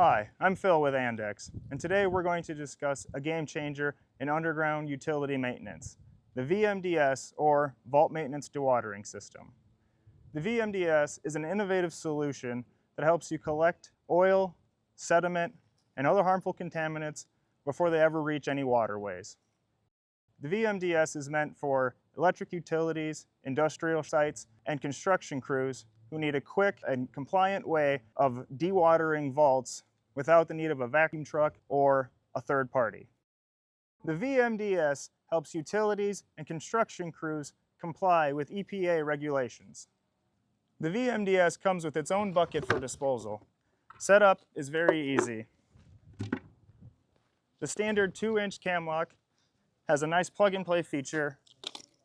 Hi, I'm Phil with Andax, and today we're going to discuss a game changer in underground utility maintenance, the VMDS, or Vault Maintenance Dewatering System. The VMDS is an innovative solution that helps you collect oil, sediment, and other harmful contaminants before they ever reach any waterways. The VMDS is meant for electric utilities, industrial sites, and construction crews who need a quick and compliant way of dewatering vaults without the need of a vacuum truck or a third party. The VMDS helps utilities and construction crews comply with EPA regulations. The VMDS comes with its own bucket for disposal. Setup is very easy. The standard 2-inch camlock has a nice plug-and-play feature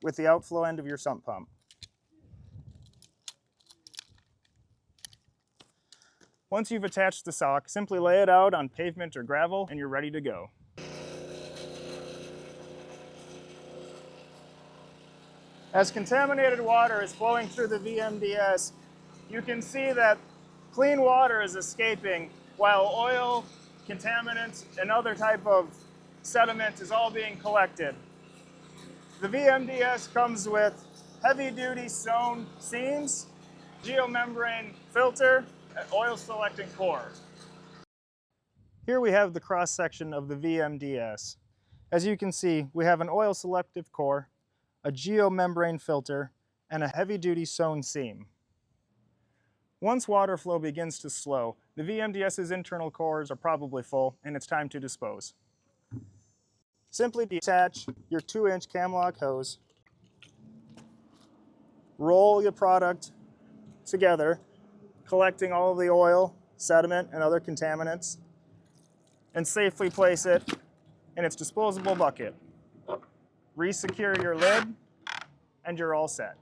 with the outflow end of your sump pump. Once you've attached the sock, simply lay it out on pavement or gravel and you're ready to go. As contaminated water is flowing through the VMDS, you can see that clean water is escaping while oil, contaminants, and other type of sediment is all being collected. The VMDS comes with heavy-duty sewn seams, geomembrane filter, and oil selecting core. Here we have the cross-section of the VMDS. As you can see, we have an oil selective core, a geomembrane filter, and a heavy-duty sewn seam. Once water flow begins to slow, the VMDS's internal cores are probably full and it's time to dispose. Simply detach your 2-inch camlock hose, roll your product together, collecting all of the oil, sediment, and other contaminants, and safely place it in its disposable bucket. Resecure your lid, and you're all set.